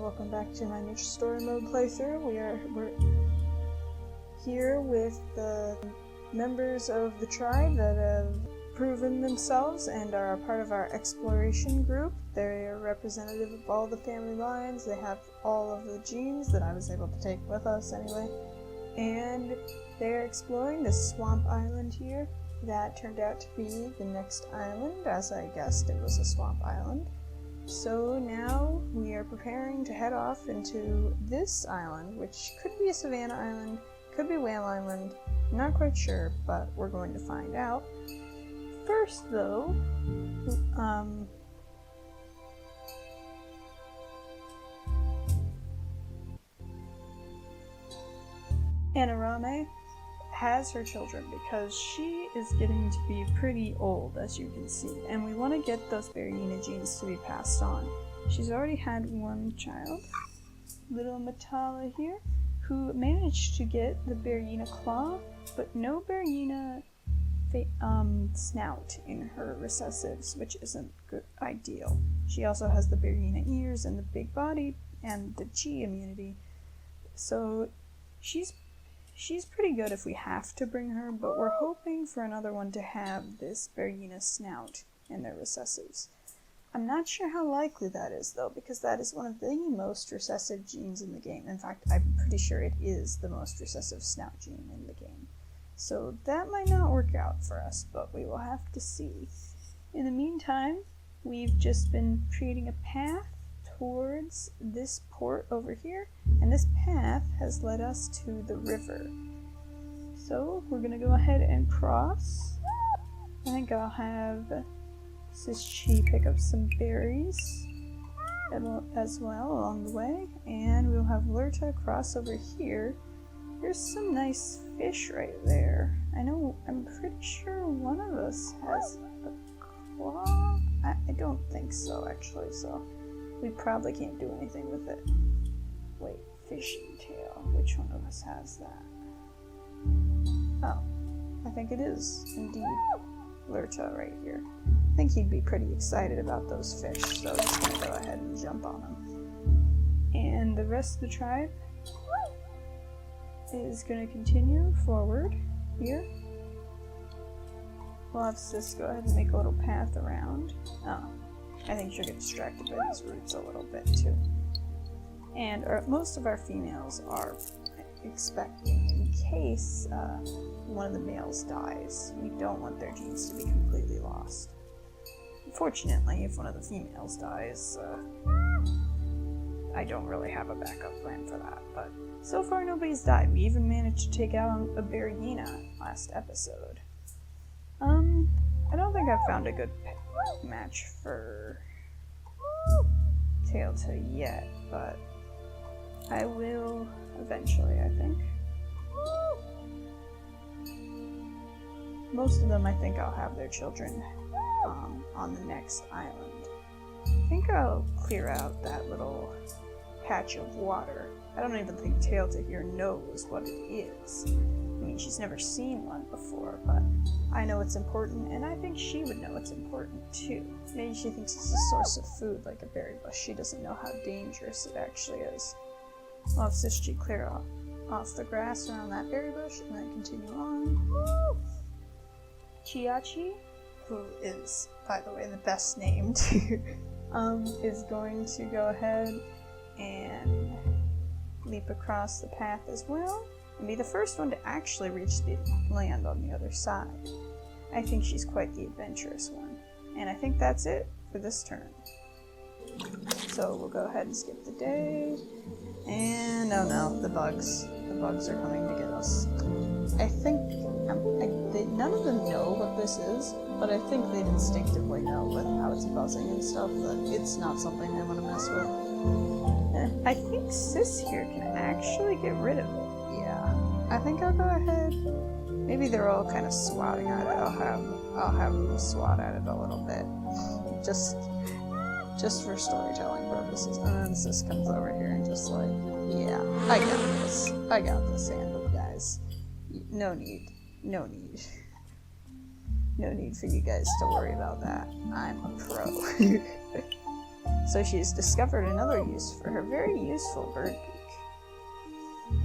welcome back to my new story mode playthrough. We're here with the members of the tribe that have proven themselves and are a part of our exploration group. They're representative of all the family lines. They have all of the genes that I was able to take with us anyway. And they're exploring this swamp island here that turned out to be the next island. As I guessed, it was a swamp island. So now we are preparing to head off into this island, which could be a Savannah Island, could be Whale Island, I'm not quite sure, but we're going to find out. First though, Anarame has her children because she is getting to be pretty old, as you can see, and we want to get those bearyena genes to be passed on. She's already had one child, little Matala here, who managed to get the bearyena claw, but no bearyena snout in her recessives, which isn't ideal. She also has the bearyena ears and the big body and the G immunity, so she's pretty good if we have to bring her, but we're hoping for another one to have this bearyena snout in their recessives. I'm not sure how likely that is, though, because that is one of the most recessive genes in the game. In fact, I'm pretty sure it is the most recessive snout gene in the game. So that might not work out for us, but we will have to see. In the meantime, we've just been creating a path towards this port over here, and this path has led us to the river. So we're gonna go ahead and cross. I think I'll have Sishi pick up some berries as well along the way, and we'll have Lurta cross over here. There's some nice fish right there. I'm pretty sure one of us has a claw. I don't think so, actually, so we probably can't do anything with it. Wait, fishing tail. Which one of us has that? Oh, I think it is indeed Lurta right here. I think he'd be pretty excited about those fish, so I'm just gonna go ahead and jump on him. And the rest of the tribe is gonna continue forward here. We'll have Sis go ahead and make a little path around. Oh, I think she'll get distracted by these roots a little bit too. And most of our females are expecting in case one of the males dies. We don't want their genes to be completely lost. Unfortunately, if one of the females dies, I don't really have a backup plan for that, but so far nobody's died. We even managed to take out a bearyena last episode. I don't think I've found a good match for Tailta yet, but I will eventually, I think. Most of them, I think I'll have their children on the next island. I think I'll clear out that little patch of water. I don't even think Tailta here knows what it is. I mean, she's never seen one before, but I know it's important, and I think she would know it's important too. Maybe she thinks it's a source of food like a berry bush. She doesn't know how dangerous it actually is. I'll have Sishi clear off the grass around that berry bush and then continue on. Chiachi, who is, by the way, the best named, is going to go ahead and leap across the path as well and be the first one to actually reach the land on the other side. I think she's quite the adventurous one. And I think that's it for this turn. So we'll go ahead and skip the day. And oh no, the bugs. The bugs are coming to get us. I think none of them know what this is, but I think they'd instinctively know with how it's buzzing and stuff that it's not something I want to mess with. I think Sis here can actually get rid of it. Yeah, I think I'll go ahead. Maybe they're all kind of swatting at it. I'll have them swat at it a little bit, just for storytelling purposes. And then Sis comes over here and just like, yeah, I got this handled, guys. No need for you guys to worry about that. I'm a pro. So she's discovered another use for her very useful bird beak.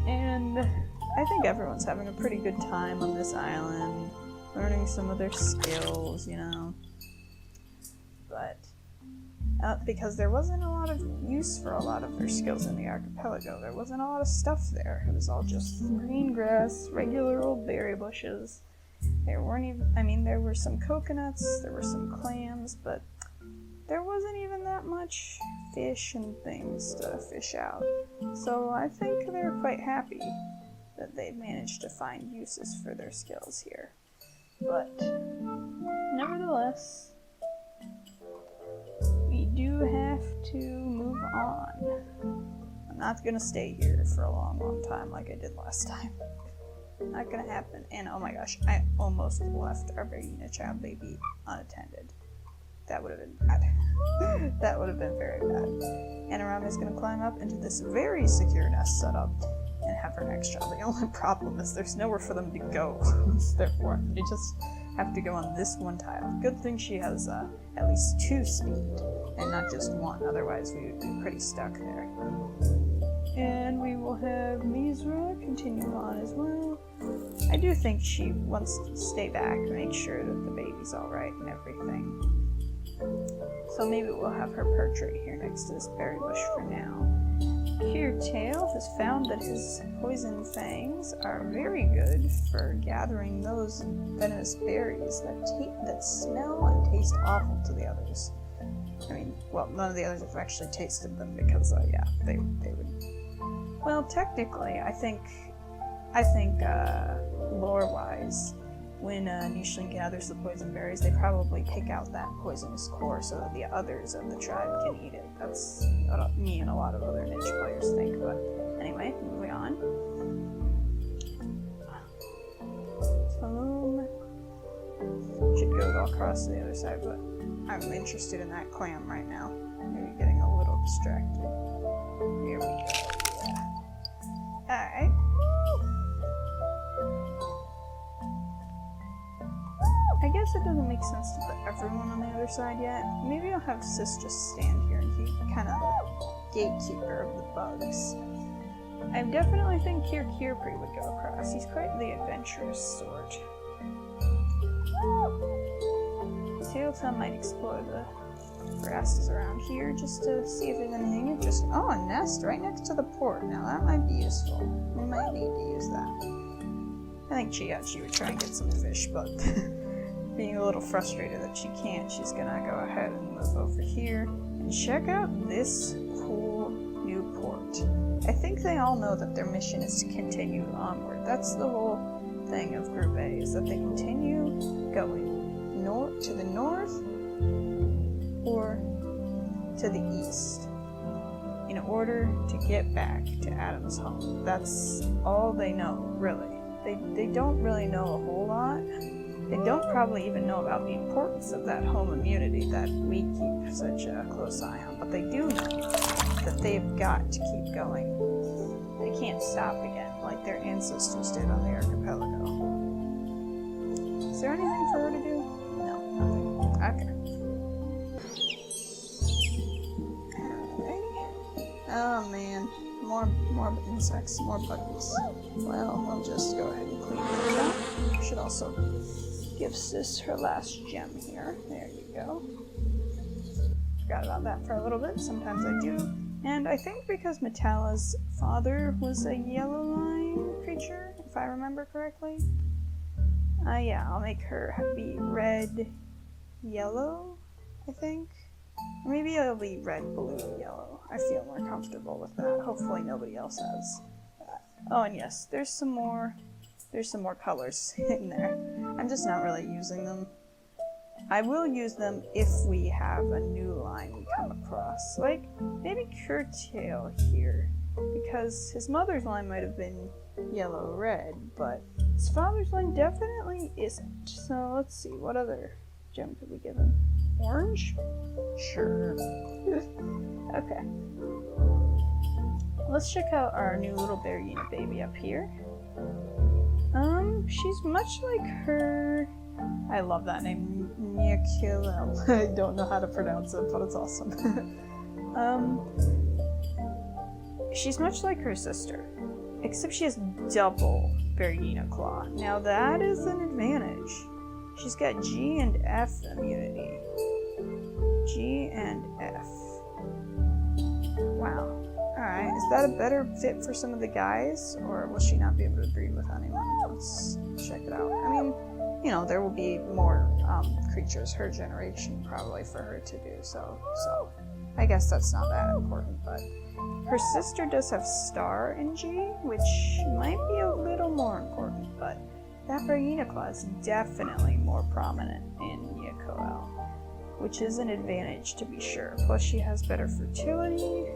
And I think everyone's having a pretty good time on this island, learning some of their skills, you know. But because there wasn't a lot of use for a lot of their skills in the archipelago. There wasn't a lot of stuff there. It was all just green grass, regular old berry bushes. There weren't even, I mean, there were some coconuts, there were some clams, but there wasn't even that much fish and things to fish out. So I think they're quite happy that they've managed to find uses for their skills here. But nevertheless, we do have to move on. I'm not gonna stay here for a long time like I did last time. Not gonna happen. And oh my gosh, I almost left our bearyena child baby unattended. That would have been bad. That would have been very bad. Anarame is gonna climb up into this very secure nest setup and have her next child. The only problem is there's nowhere for them to go. Therefore, they just have to go on this one tile. Good thing she has at least 2 speed and not just 1. Otherwise, we would be pretty stuck there. And we will have Misra continue on as well. I do think she wants to stay back and make sure that the baby's alright and everything. So maybe we'll have her perch right here next to this berry bush for now. Kiertail has found that his poison fangs are very good for gathering those venomous berries that smell and taste awful to the others. I mean, well, none of the others have actually tasted them because, yeah, they would. Well, technically, I think, lore-wise, when nicheling gathers the poison berries, they probably pick out that poisonous core so that the others of the tribe can eat it. That's what me and a lot of other niche players think, but anyway, moving on. Should go across to the other side, but I'm interested in that clam right now. Maybe getting a little distracted. Here we go. Yeah. Alright. I guess it doesn't make sense to put everyone on the other side yet. Maybe I'll have Sis just stand here and be kind of the gatekeeper of the bugs. I definitely think Kirpri would go across. He's quite the adventurous sort. Tailtail might explore the grasses around here just to see if there's anything interesting. Oh, a nest right next to the port. Now that might be useful. We might need to use that. I think she would try and get some fish, but being a little frustrated that she can't, she's gonna go ahead and move over here and check out this cool new port. I think they all know that their mission is to continue onward. That's the whole thing of Group A, is that they continue going to the north or to the east in order to get back to Adam's home. That's all they know, really. They don't really know a whole lot. They don't probably even know about the importance of that home immunity that we keep such a close eye on, but they do know that they've got to keep going. They can't stop again, like their ancestors did on the archipelago. Is there anything for her to do? No, nothing. Okay. Alrighty. Oh man, more insects, more buggies. Well, we'll just go ahead and clean those up. We should also give Sis her last gem here. There you go. Forgot about that for a little bit. Sometimes I do. And I think because Metala's father was a yellow line creature, if I remember correctly. Yeah, I'll make her be red, yellow, I think. Or maybe it'll be red, blue, yellow. I feel more comfortable with that. Hopefully nobody else has that. Oh, and yes, there's some more colors in there. I'm just not really using them. I will use them if we have a new line we come across. Like, maybe Curtail here. Because his mother's line might have been yellow-red, but his father's line definitely isn't. So let's see, what other gem could we give him? Orange? Sure. Okay. Let's check out our new little bearyena baby up here. She's much like her... I love that name, Nichelings. I don't know how to pronounce it, but it's awesome. She's much like her sister, except she has double bearyena claw. Now that is an advantage. She's got G and F immunity. G and F. Wow. Alright, is that a better fit for some of the guys? Or will she not be able to breed with anyone? Let's check it out. I mean, you know, there will be more creatures her generation probably for her to do, so I guess that's not that important, but her sister does have Star and G, which might be a little more important, but that bearyena claw is definitely more prominent in Yakoel, which is an advantage to be sure. Plus she has better fertility.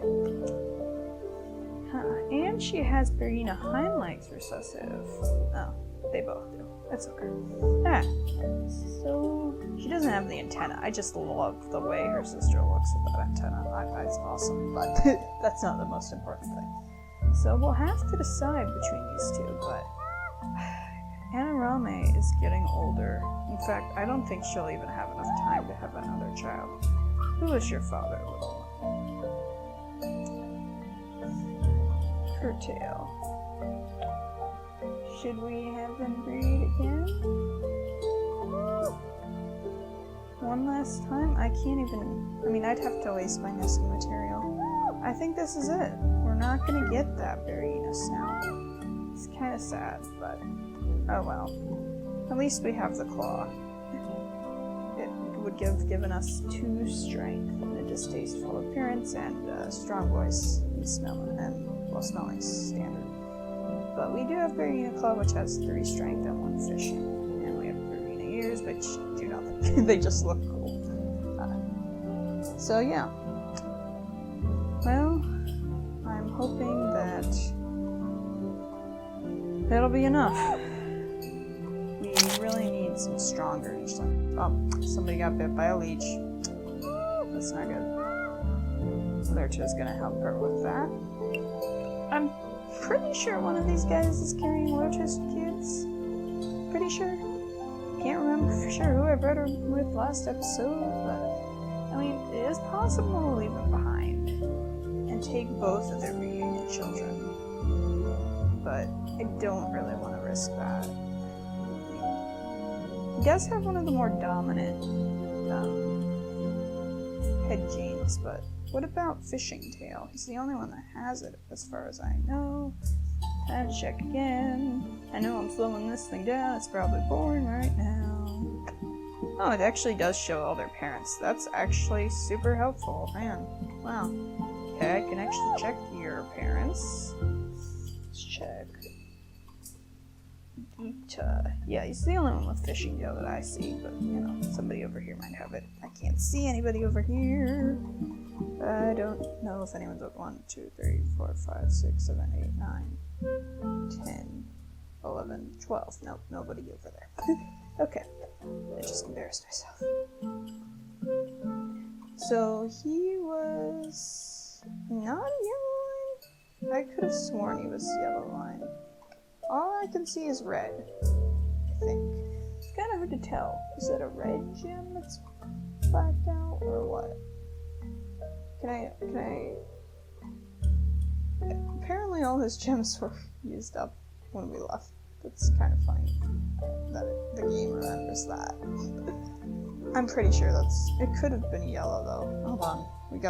And she has bearyena hind legs recessive. Oh, they both do. That's okay. So she doesn't have the antenna. I just love the way her sister looks with that antenna. It's awesome, but that's not the most important thing. So we'll have to decide between these two, but Anarame is getting older. In fact, I don't think she'll even have enough time to have another child. Who is your father, little one? Curtail. Should we have them breed again? One last time? I can't even... I mean, I'd have to waste my nesting material. I think this is it. We're not gonna get that bearyena snout. It's kind of sad, but... oh well. At least we have the claw. It would given us 2 strength and a distasteful appearance and a strong voice and smelling standard. But we do have bearyena claw, which has 3 strength and 1 fishing, and we have bearyena ears, which do nothing. They just look cool. So yeah. Well, I'm hoping that that'll be enough. We really need some stronger nichelings. Oh, somebody got bit by a leech. That's not good. Lurcha's gonna help her with that. I'm pretty sure one of these guys is carrying Lurcha's kids. Pretty sure. Can't remember for sure who I bred her with last episode, but I mean, it is possible to leave them behind and take both of their reunion children. But I don't really want to risk that. He does have one of the more dominant head genes, but what about Fishing Tail? He's the only one that has it, as far as I know. Time to check again. I know I'm slowing this thing down. It's probably boring right now. Oh, it actually does show all their parents. That's actually super helpful. Man, wow. Okay, I can actually check your parents. Let's check. Yeah, he's the only one with Fishing Tail that I see, but, you know, somebody over here might have it. I can't see anybody over here. I don't know if anyone's up. 1, 2, 3, 4, 5, 6, 7, 8, 9, 10, 11, 12. Nope, nobody over there. Okay, I just embarrassed myself. So he was not a yellow line? I could have sworn he was yellow line. All I can see is red, I think. It's kind of hard to tell. Is it a red gem that's blacked out, or what? Can I... Apparently all his gems were used up when we left. That's kind of funny that the game remembers that. I'm pretty sure it could have been yellow though. Hold on, it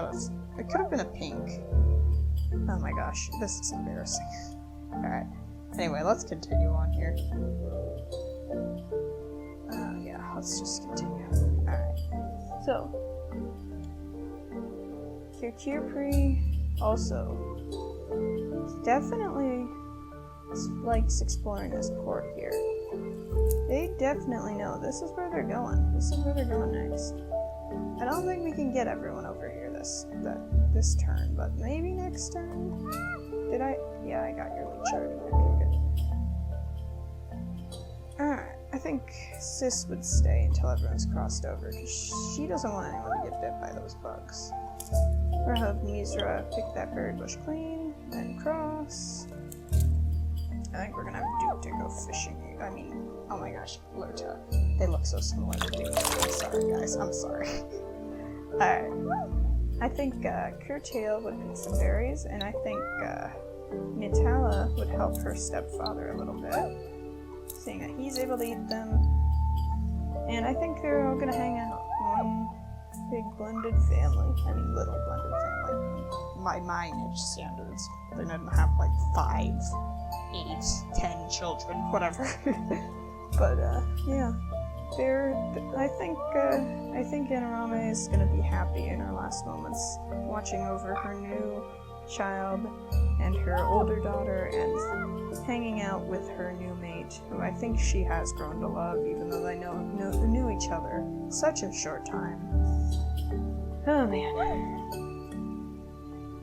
could have been a pink. Oh my gosh, this is embarrassing. Alright. Anyway, let's continue on here. Yeah, let's just continue. Alright. So, Kirkirpri also definitely likes exploring this port here. They definitely know this is where they're going. This is where they're going next. I don't think we can get everyone over here this turn, but maybe next turn? Did I? Yeah, I got your leech already. Okay, good. Alright, I think Sis would stay until everyone's crossed over, because she doesn't want anyone to get bit by those bugs. We'll have Mizra pick that berry bush clean, then cross. I think we're gonna have Duke to go fishing. I mean, oh my gosh, Lurta. They look so similar to Duke. I'm sorry, guys. I'm sorry. Alright. I think Curtail would pick some berries, and I think Nitala would help her stepfather a little bit, seeing that he's able to eat them. And I think they're all gonna hang out. One big blended family. I mean, little blended family. By minage standards. They're gonna have like 5, 8, 10 children, whatever. But yeah, I think Anarame is gonna be happy in her last moments, watching over her new child and her older daughter, and hanging out with her new mate, who I think she has grown to love, even though they knew each other such a short time. Oh man.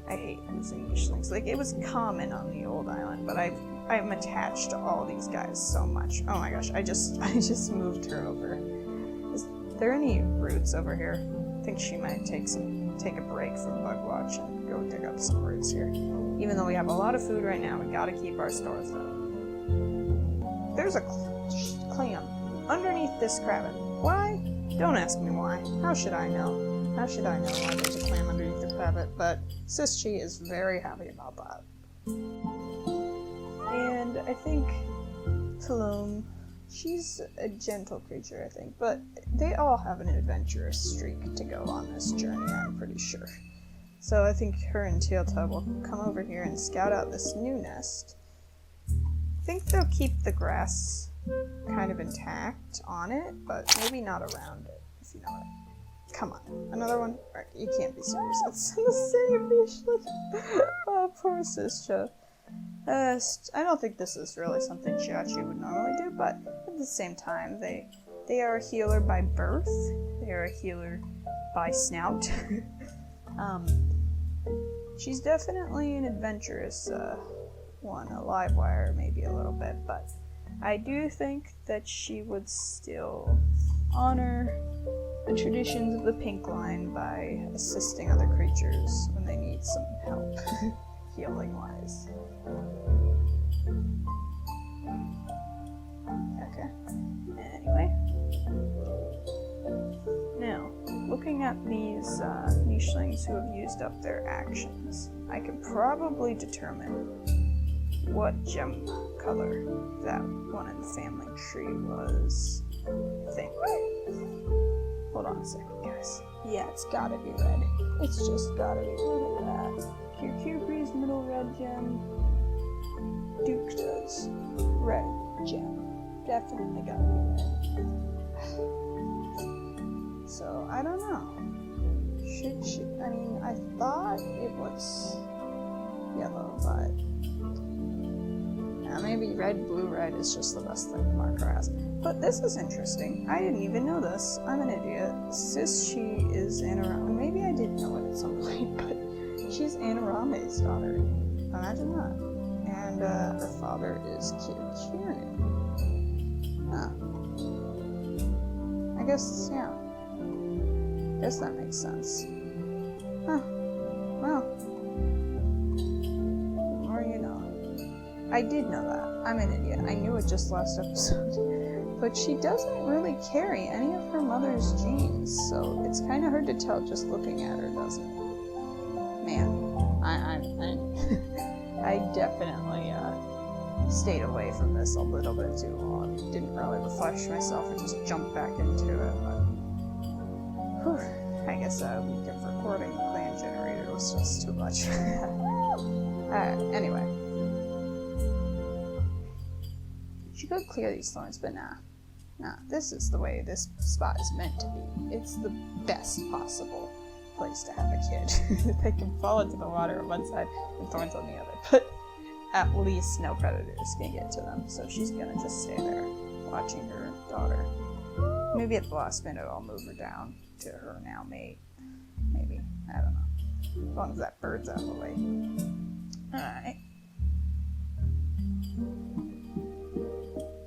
I hate losing nichelings. Like, it was common on the old island, but I'm attached to all these guys so much. Oh my gosh, I just moved her over. Is there any roots over here? I think she might take a break from bug watch and go dig up some roots here. Even though we have a lot of food right now, we gotta keep our stores up. There's a clam underneath this cravat. Why? Don't ask me why. How should I know? How should I know why there's a clam underneath the cravat? But Sis Chi is very happy about that. And I think Talome, she's a gentle creature, I think, but they all have an adventurous streak to go on this journey, I'm pretty sure. So I think her and Teal'ta will come over here and scout out this new nest. I think they'll keep the grass kind of intact on it, but maybe not around it, if you know what I mean. Come on, another one? Right, you can't be serious. It's the same. Oh, poor Sischa. I don't think this is really something Chiachi would normally do, but at the same time, they are a healer by birth. They are a healer by snout. She's definitely an adventurous one, a live wire maybe a little bit, but I do think that she would still honor the traditions of the pink line by assisting other creatures when they need some help, healing-wise. Okay. Anyway. Now, looking at these nichelings who have used up their actions, I can probably determine what gem color that one in the family tree was. I think. Hold on a second, guys. Yeah, it's gotta be red. It's just gotta be red. Curcubri's middle red gem. Duke does. Red gem. Definitely gotta be red. So, I don't know. Should she? I mean, I thought it was yellow, but maybe red, blue, red is just the best thing to mark her as. But this is interesting. I didn't even know this. I'm an idiot. Sis Chi is Anarame. Maybe I did know it at some point, but she's Anarame's daughter. Imagine that. And her father is Kieran. Huh. I guess, yeah. Guess that makes sense. Huh. Well. The more you know. I did know that. I'm an idiot. I knew it just last episode. But she doesn't really carry any of her mother's genes, so it's kind of hard to tell just looking at her, doesn't it? Man, I definitely stayed away from this a little bit too long. Didn't really refresh myself and just jumped back into it, but whew, I guess a week of recording the clan generator was just too much. Anyway. She could clear these thorns, but nah. Nah, this is the way this spot is meant to be. It's the best possible place to have a kid. They can fall into the water on one side and thorns on the other, but at least no predators can get to them, so she's gonna just stay there, watching her daughter. Maybe at the last minute I'll move her down to her now mate. Maybe. I don't know. As long as that bird's out of the way. Alright.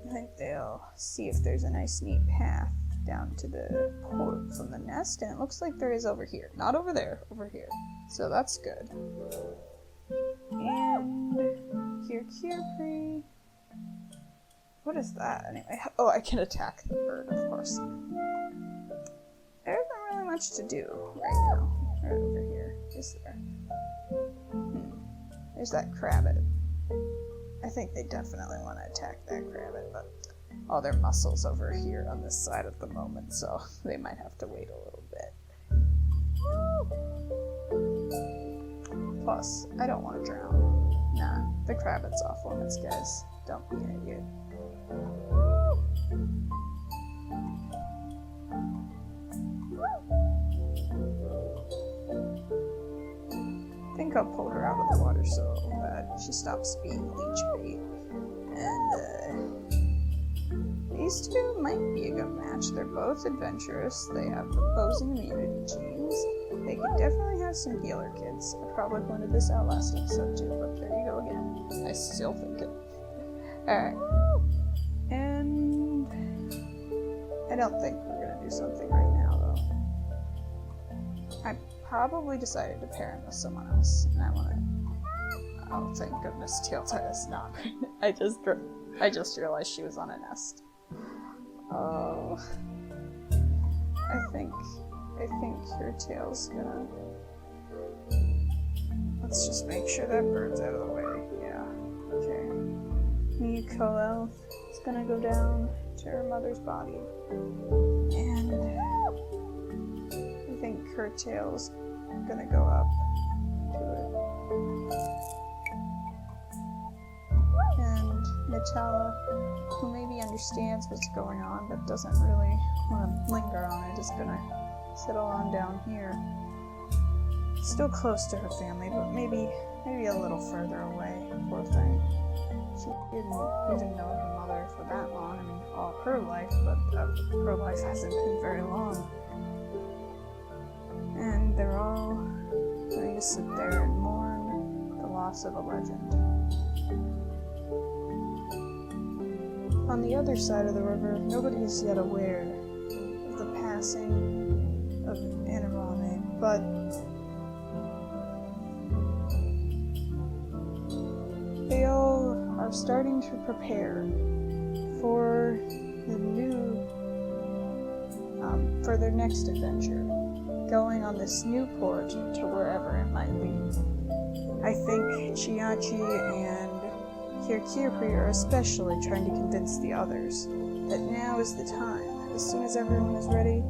I think they'll see if there's a nice neat path down to the port from the nest, and it looks like there is over here. Not over there, over here. So that's good. And Kirkiri. What is that anyway? Oh, I can attack the bird, of course. There isn't really much to do right now. Right over here. is there? There's that crabbit. I think they definitely want to attack that crabbit, but all their muscles over here on this side at the moment, so they might have to wait a little bit. Plus, I don't want to drown. Nah, the crabbit's off limits, guys. Don't be an idiot. I think I'll pull her out of the water so that she stops being leech bait. And these two might be a good match. They're both adventurous. They have opposing immunity genes. They could definitely have some healer kids. I probably pointed this out last episode too, but there you go again. I still think it. Alright. And I don't think we're gonna do something right now though. I probably decided to pair him with someone else, and I wanna... Oh, thank goodness Teal'c is not. I just realized she was on a nest. Oh. I think her tail's gonna... Let's just make sure that bird's out of the way. Yeah. Okay. Nichelings is gonna go down to her mother's body. And I think her tail's gonna go up to it. And Nutella, who maybe understands what's going on but doesn't really want to linger on it, is gonna settle on down here. Still close to her family, but maybe a little further away. Poor thing. She didn't even know her mother for that long. I mean, all her life, but her life hasn't been very long. And they're all going to sit there and mourn the loss of a legend. On the other side of the river, nobody is yet aware of the passing of Anarame, but they all are starting to prepare for the new, for their next adventure, going on this new port to wherever it might lead. I think Chiachi and Kirkirpri are especially trying to convince the others that now is the time. As soon as everyone is ready,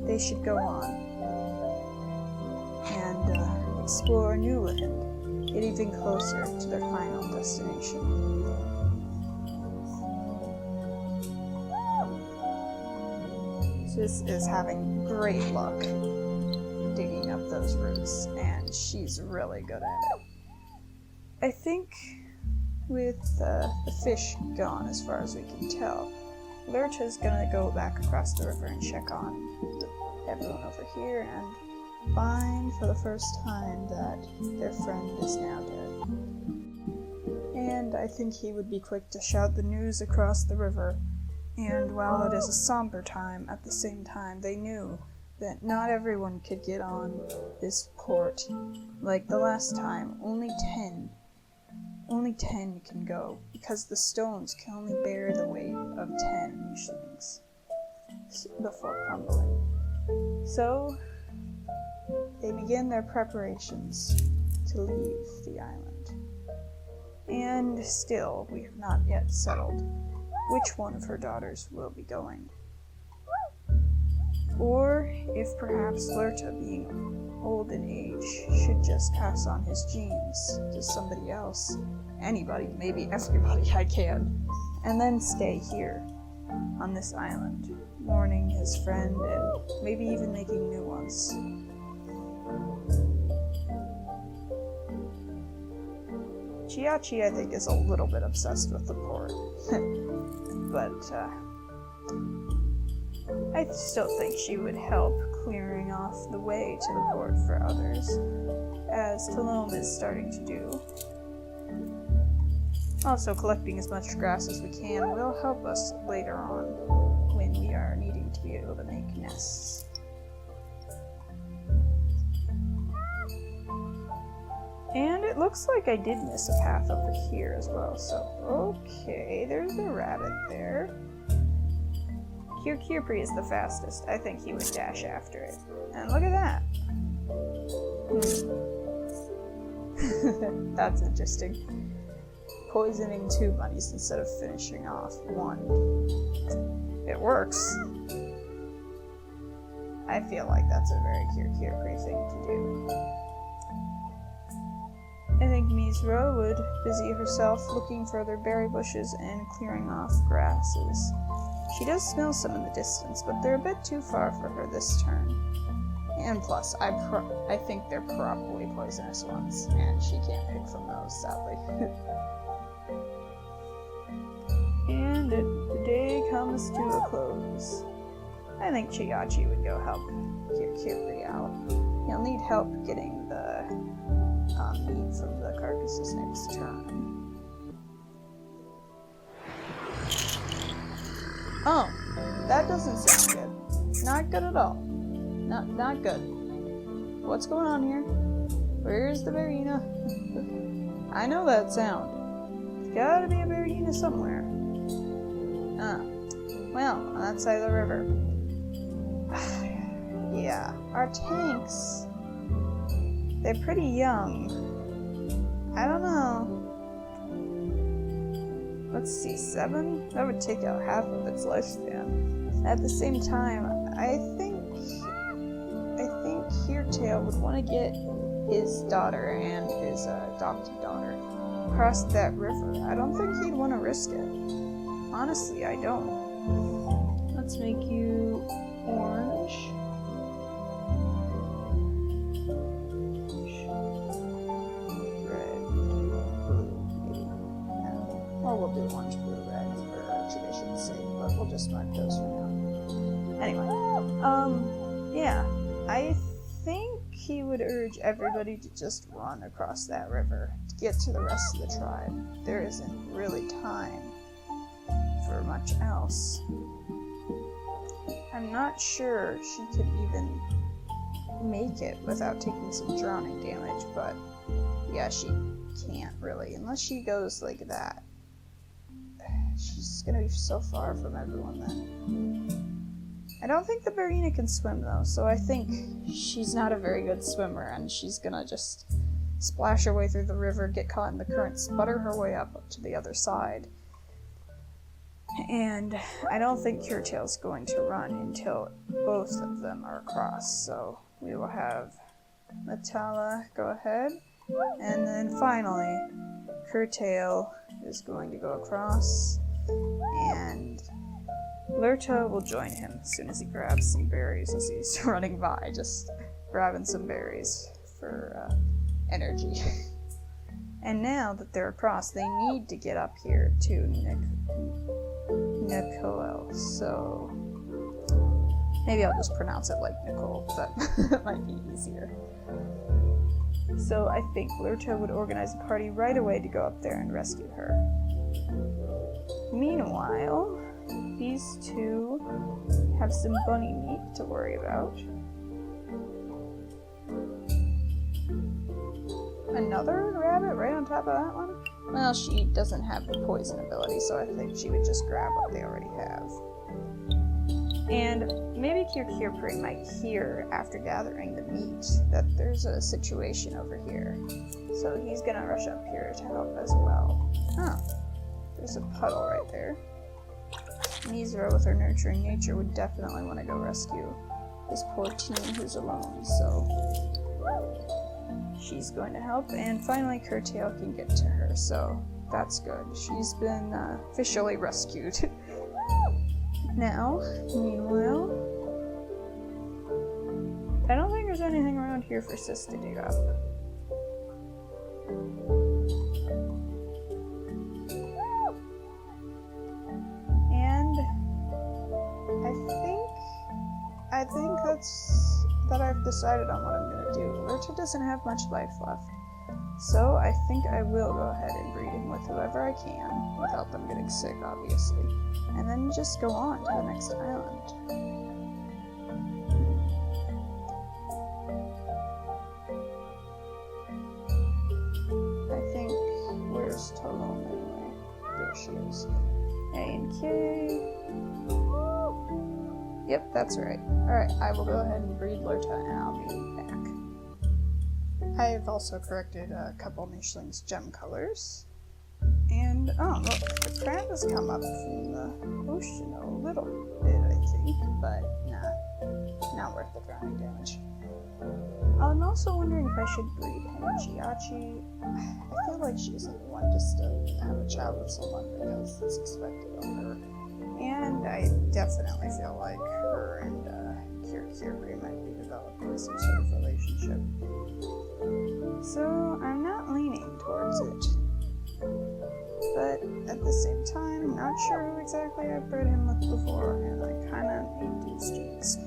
they should go on and explore a new land, get even closer to their final destination. Sis is having great luck digging up those roots, and she's really good at it. I think with the fish gone, as far as we can tell, Lurcha's gonna go back across the river and check on everyone over here and find for the first time that their friend is now dead. And I think he would be quick to shout the news across the river, and while it is a somber time, at the same time they knew that not everyone could get on this port. Like the last time, only 10 can go, because the stones can only bear the weight of 10 nichelings before crumbling. So, they begin their preparations to leave the island. And still, we have not yet settled which one of her daughters will be going. Or if perhaps Lurcha, being old in age, should just pass on his genes to somebody else. Anybody, maybe everybody I can. And then stay here, on this island, mourning his friend and maybe even making new ones. Chiachi, I think, is a little bit obsessed with the port. But, I still think she would help clearing off the way to the port for others, as Talom is starting to do. Also, collecting as much grass as we can will help us later on when we are needing to be able to make nests. And it looks like I did miss a path over here as well, so okay, there's a rabbit there. Kirkirpri is the fastest. I think he would dash after it. And look at that. That's interesting. Poisoning 2 bunnies instead of finishing off 1. It works. I feel like that's a very Kirkiri thing to do. I think Mizra would busy herself looking for other berry bushes and clearing off grasses. She does smell some in the distance, but they're a bit too far for her this turn. And plus, I think they're probably poisonous ones, and she can't pick from those, sadly. And the day comes to a close. I think Chiyachi would go help Kirkiri out. He'll need help getting the meat from the carcasses next turn. Oh, that doesn't sound good. Not good at all. Not good. What's going on here? Where's the bearyena? I know that sound. There's gotta be a bearyena somewhere. Well, on that side of the river. Yeah, our tanks. They're pretty young. I don't know. Let's see, 7? That would take out half of its lifespan. At the same time, I think Heartail would want to get his daughter and his adopted daughter across that river. I don't think he'd want to risk it. Honestly, I don't. Let's make you orange. Red, blue, maybe. Or we'll do orange, blue, red for tradition's sake, but we'll just mark those for now. Anyway, yeah, I think he would urge everybody to just run across that river to get to the rest of the tribe. There isn't really time for much else. I'm not sure she could even make it without taking some drowning damage, but yeah, she can't really, unless she goes like that. She's gonna be so far from everyone then. I don't think the bearyena can swim though, so I think she's not a very good swimmer and she's gonna just splash her way through the river, get caught in the current, sputter her way up to the other side. And I don't think Curetail's going to run until both of them are across, so we will have Natala go ahead, and then finally Curetail is going to go across, and Lurta will join him as soon as he grabs some berries as he's running by, just grabbing some berries for energy. And now that they're across, they need to get up here to Nicole, so maybe I'll just pronounce it like Nicole, that might be easier. So I think Lurta would organize a party right away to go up there and rescue her. Meanwhile, these two have some bunny meat to worry about. Another rabbit right on top of that one? Well, she doesn't have the poison ability, so I think she would just grab what they already have. And maybe Kirkiri might hear, after gathering the meat, that there's a situation over here. So he's gonna rush up here to help as well. Oh, there's a puddle right there. Mizra, with her nurturing nature, would definitely want to go rescue this poor teen who's alone, so she's going to help, and finally Curtail can get to her, so that's good. She's been officially rescued. Now, meanwhile, I don't think there's anything around here for Sis to dig up. And I think that I've decided on what I'm going to do. Lurta doesn't have much life left, so I think I will go ahead and breed him with whoever I can, without them getting sick, obviously, and then just go on to the next island. I think, where's Tolone anyway? There she is. A and K. Yep, that's right. Alright, I will go ahead and breed Lurta and I'll be back. I've also corrected a couple nichelings gem colors. And, oh look, the crab has come up from the ocean a little bit, I think, but nah, not worth the drowning damage. I'm also wondering if I should breed Chiachi. I feel like she isn't the one just to have a child with someone because it's expected of her. And I definitely feel like her and Kirkiri might be developing some sort of relationship. So I'm not leaning towards it. But at the same time, not sure who exactly I've bred him with before, and I kinda need these genes.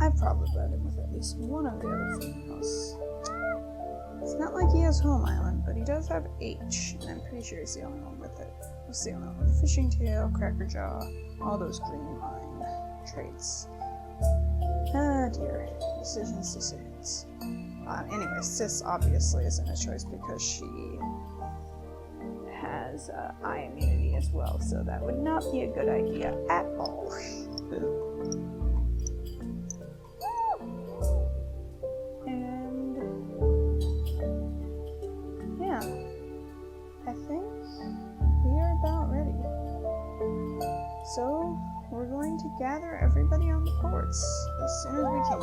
I've probably bred him with at least one of the other females. It's not like he has Home Island, but he does have H, and I'm pretty sure he's the only one with it. He's the only one with Fishing Tail, Cracker Jaw, all those green line traits. Ah dear. Decisions. Anyway, Sis obviously isn't a choice because she has eye immunity as well, so that would not be a good idea at all. And yeah, I think we are about ready. So we're going to gather everybody on the ports as soon as we can.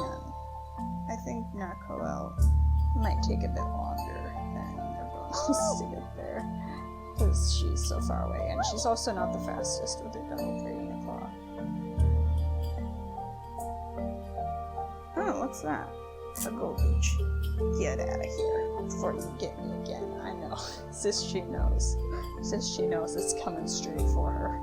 I think Narcoel might take a bit longer than everyone else to get there, because she's so far away, and she's also not the fastest with her double bearyena claw. Oh, what's that? A gold leech. Get out of here before you get me again. I know. Sis, she knows. Sis, she knows it's coming straight for her.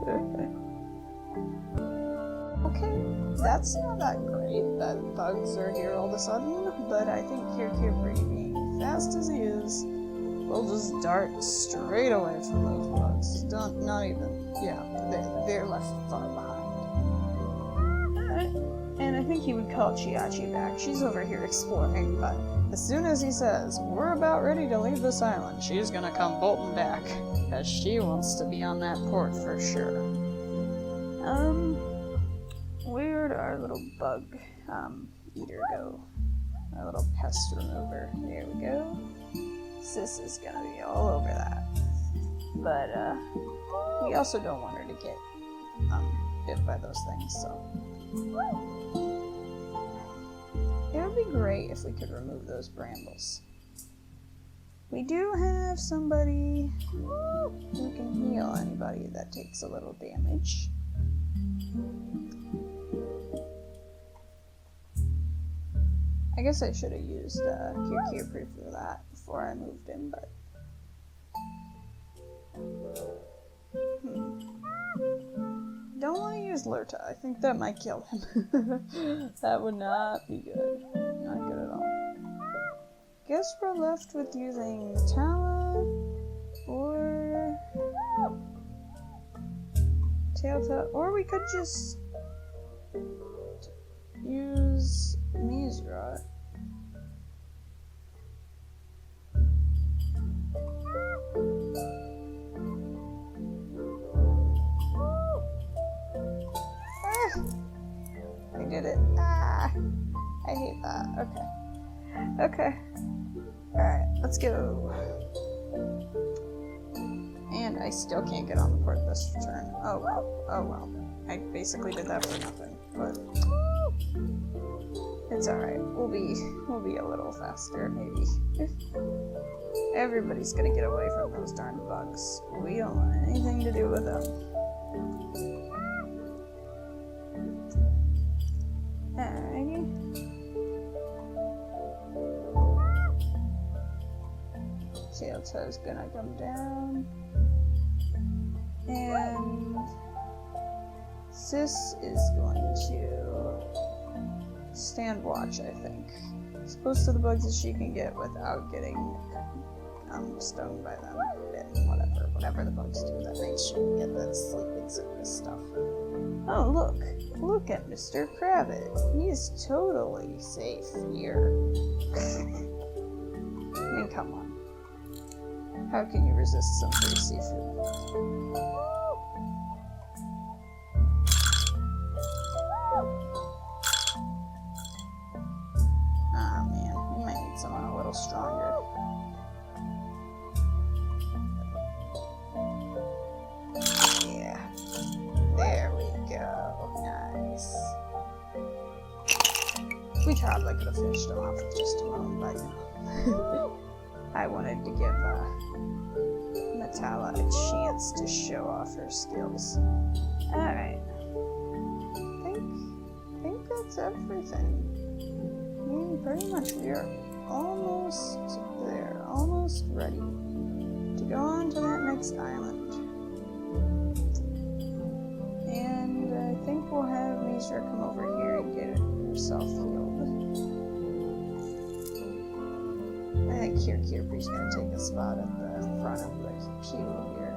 Okay, that's not that great that bugs are here all of a sudden, but I think Kirkiri, being fast as he is, will just dart straight away from those bugs. Not even, yeah, they're left far behind. And I think he would call Chiachi back. She's over here exploring, but as soon as he says, we're about ready to leave this island, she's gonna come bolting back, because she wants to be on that port for sure. Where'd our little bug eater go? Our little pest remover. There we go. Sis is gonna be all over that. But we also don't want her to get bit by those things, so it would be great if we could remove those brambles. We do have somebody who can heal anybody that takes a little damage. I guess I should have used Kirkiri for that before I moved him, but don't want to use Lurta. I think that might kill him. That would not be good. Not good at all. Guess we're left with using Tala or Tailta, or we could just use Mizra. I did it. I hate that. Okay. Alright, let's go. And I still can't get on the port this turn. Oh well. I basically did that for nothing, but it's alright. We'll be a little faster, maybe. Everybody's gonna get away from those darn bugs. We don't want anything to do with them. Alrighty. Tailtoe's gonna come down. And Sis is going to stand watch, I think. As close to the bugs as she can get without getting stung by them. Whatever the bugs do that makes you get that sleeping sickness stuff. Oh, look at Mr. Krabbit. He's totally safe here. I mean, come on. How can you resist some free seafood? Ah, man, we might probably could have finished him off with just a moan, but I wanted to give Natala a chance to show off her skills. Alright. I think that's everything. Pretty much we are almost there, almost ready to go on to that next island. And I think we'll have Mizra come over here and get herself healed. I think Kirpy's gonna take a spot at the front of the queue here.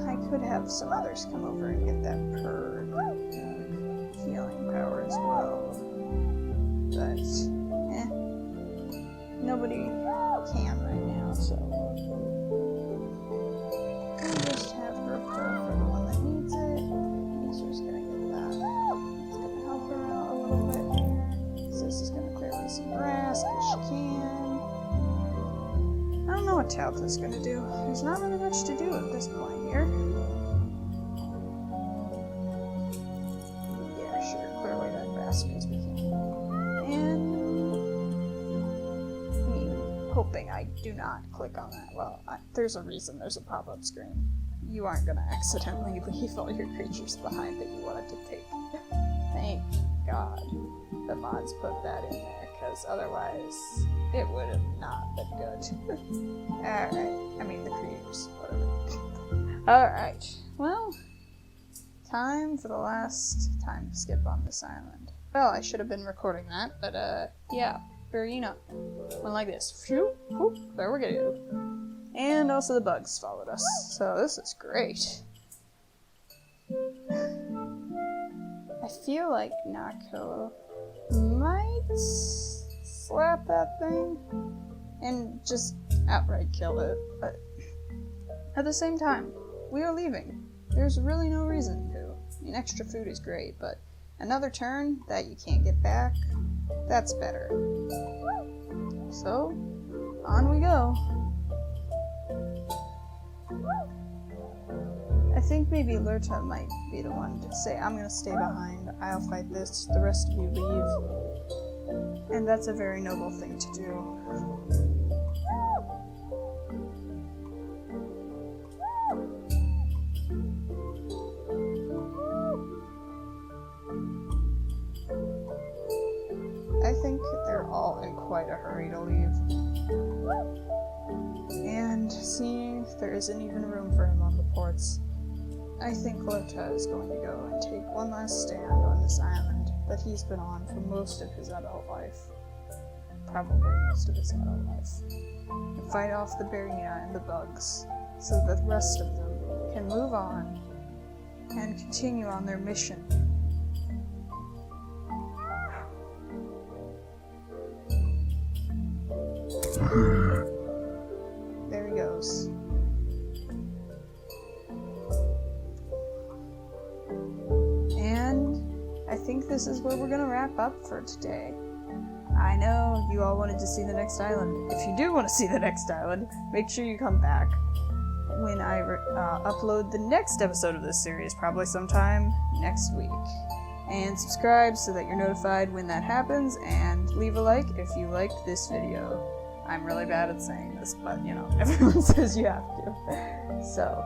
I could have some others come over and get that purr healing power as well. But, nobody can right now, so we'll just have her purr for the one that needs it. Mizra's gonna get that. It's gonna help her out a little bit here. Sis is gonna clear away some grass because she can. I don't know what Taltha's gonna do. There's not really much to do at this point here. Yeah, sure, clear away that grass because we can. And hoping I do not click on that. Well, there's a reason there's a pop-up screen. You aren't going to accidentally leave all your creatures behind that you wanted to take. Thank God the mods put that in there, because otherwise it would have not been good. Alright, I mean the creators, whatever. Alright, well, time for the last time skip on this island. Well, I should have been recording that, but yeah. Bearyena went like this. Phew, whoop, there we go. And also the bugs followed us. So this is great. I feel like Nako might slap that thing and just outright kill it. But at the same time, we are leaving. There's really no reason to. I mean, extra food is great, but another turn that you can't get back, that's better. So, on we go. I think maybe Lurta might be the one to say, I'm gonna stay behind, I'll fight this, the rest of you leave. And that's a very noble thing to do. I think they're all in quite a hurry to leave. And seeing there isn't even room for him on the ports, I think Lurta is going to go and take one last stand on this island that he's been on for most of his adult life. Probably most of his adult life. And fight off the bearyena and the bugs, so that the rest of them can move on and continue on their mission. There he goes. And I think this is where we're gonna wrap up for today. I know you all wanted to see the next island. If you do want to see the next island, make sure you come back when I upload the next episode of this series, probably sometime next week. And subscribe so that you're notified when that happens, and leave a like if you liked this video. I'm really bad at saying this, but you know, everyone says you have to. So,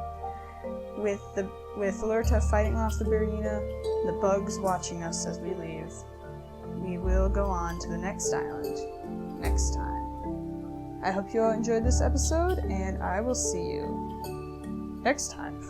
with Lurta fighting off the bearyena, the bugs watching us as we leave, we will go on to the next island next time. I hope you all enjoyed this episode, and I will see you next time.